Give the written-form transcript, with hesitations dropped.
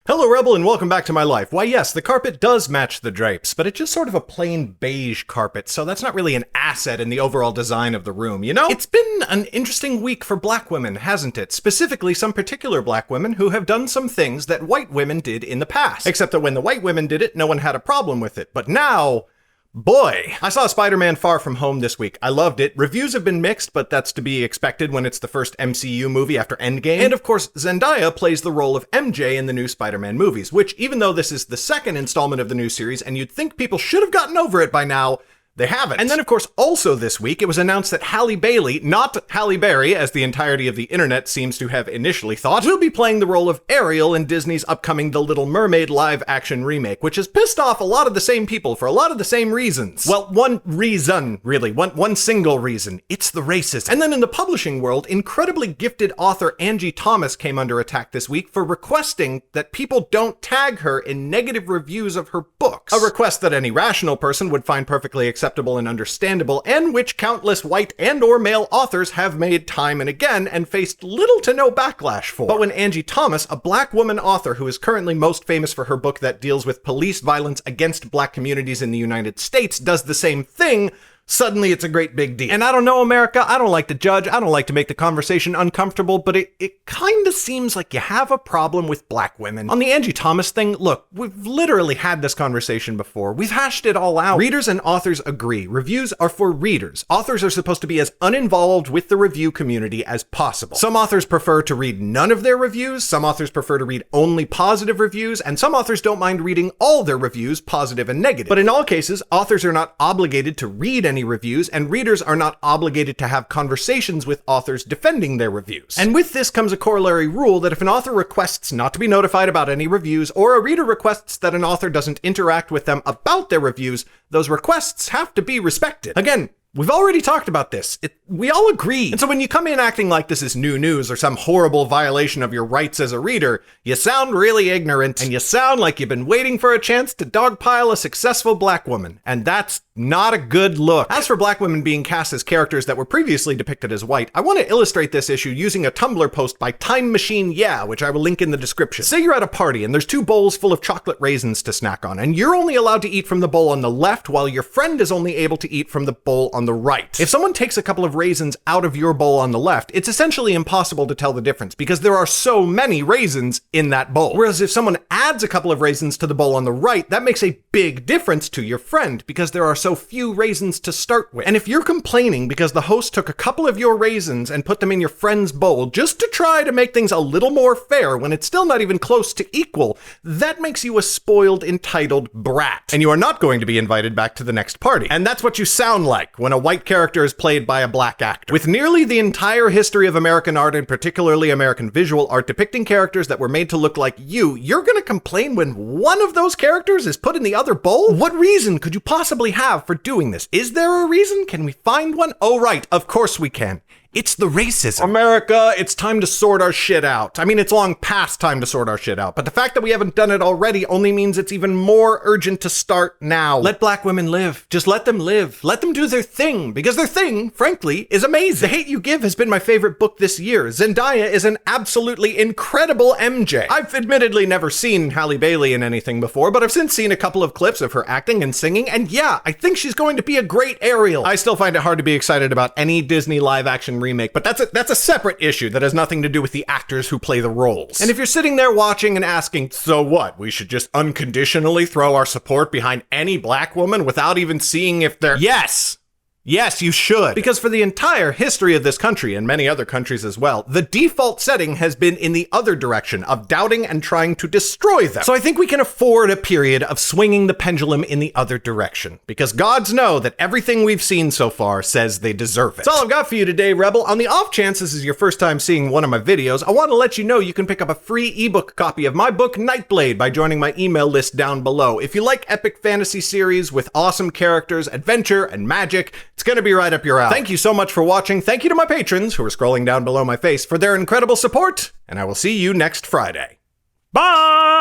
Hello, Rebel, and welcome back to my life. Why, yes, the carpet does match the drapes, but it's just sort of a plain beige carpet, so that's not really an asset in the overall design of the room, you know? It's been an interesting week for black women, hasn't it? Specifically, some particular black women who have done some things that white women did in the past. Except that when the white women did it, no one had a problem with it. But now... boy, I saw Spider-Man Far From Home this week. I loved it. Reviews have been mixed, but that's to be expected when it's the first MCU movie after Endgame. And of course, Zendaya plays the role of MJ in the new Spider-Man movies, which even though this is the second installment of the new series, and you'd think people should have gotten over it by now, they haven't. And then, of course, also this week, it was announced that Halle Bailey, not Halle Berry, as the entirety of the internet seems to have initially thought, will be playing the role of Ariel in Disney's upcoming The Little Mermaid live-action remake, which has pissed off a lot of the same people for a lot of the same reasons. Well, one reason, really. One single reason. It's the racism. And then in the publishing world, incredibly gifted author Angie Thomas came under attack this week for requesting that people don't tag her in negative reviews of her books. A request that any rational person would find perfectly acceptable and understandable, and which countless white and or male authors have made time and again and faced little to no backlash for. But when Angie Thomas, a black woman author who is currently most famous for her book that deals with police violence against black communities in the United States, does the same thing, suddenly it's a great big deal. And I don't know, America, I don't like to judge, I don't like to make the conversation uncomfortable, but it kind of seems like you have a problem with black women. On the Angie Thomas thing, look, we've literally had this conversation before. We've hashed it all out. Readers and authors agree. Reviews are for readers. Authors are supposed to be as uninvolved with the review community as possible. Some authors prefer to read none of their reviews, some authors prefer to read only positive reviews, and some authors don't mind reading all their reviews, positive and negative. But in all cases, authors are not obligated to read any reviews, and readers are not obligated to have conversations with authors defending their reviews. And with this comes a corollary rule that if an author requests not to be notified about any reviews, or a reader requests that an author doesn't interact with them about their reviews, those requests have to be respected. Again, we've already talked about this. We all agree. And so when you come in acting like this is new news or some horrible violation of your rights as a reader, you sound really ignorant, and you sound like you've been waiting for a chance to dogpile a successful black woman. And that's not a good look. As for black women being cast as characters that were previously depicted as white, I want to illustrate this issue using a Tumblr post by Time Machine Yeah, which I will link in the description. Say you're at a party and there's 2 bowls full of chocolate raisins to snack on, and you're only allowed to eat from the bowl on the left while your friend is only able to eat from the bowl on the right. If someone takes a couple of raisins out of your bowl on the left, it's essentially impossible to tell the difference because there are so many raisins in that bowl. Whereas if someone adds a couple of raisins to the bowl on the right, that makes a big difference to your friend because there are so few raisins to start with. And if you're complaining because the host took a couple of your raisins and put them in your friend's bowl just to try to make things a little more fair when it's still not even close to equal, that makes you a spoiled, entitled brat. And you are not going to be invited back to the next party. And that's what you sound like when a white character is played by a black actor. With nearly the entire history of American art, and particularly American visual art, depicting characters that were made to look like you're gonna complain when one of those characters is put in the other bowl? What reason could you possibly have for doing this? Is there a reason? Can we find one? Oh, right. Of course we can. It's the racism. America, it's time to sort our shit out. I mean, it's long past time to sort our shit out, but the fact that we haven't done it already only means it's even more urgent to start now. Let black women live. Just let them live. Let them do their thing, because their thing, frankly, is amazing. The Hate U Give has been my favorite book this year. Zendaya is an absolutely incredible MJ. I've admittedly never seen Halle Bailey in anything before, but I've since seen a couple of clips of her acting and singing, and yeah, I think she's going to be a great Ariel. I still find it hard to be excited about any Disney live-action remake, but that's a separate issue that has nothing to do with the actors who play the roles. And if you're sitting there watching and asking, so what, we should just unconditionally throw our support behind any black woman without even seeing if they're... Yes, you should. Because for the entire history of this country, and many other countries as well, the default setting has been in the other direction of doubting and trying to destroy them. So I think we can afford a period of swinging the pendulum in the other direction. Because gods know that everything we've seen so far says they deserve it. That's all I've got for you today, Rebel. On the off chance this is your first time seeing one of my videos, I want to let you know you can pick up a free ebook copy of my book, Nightblade, by joining my email list down below. If you like epic fantasy series with awesome characters, adventure, and magic, it's going to be right up your alley. Thank you so much for watching. Thank you to my patrons, who are scrolling down below my face, for their incredible support, and I will see you next Friday. Bye!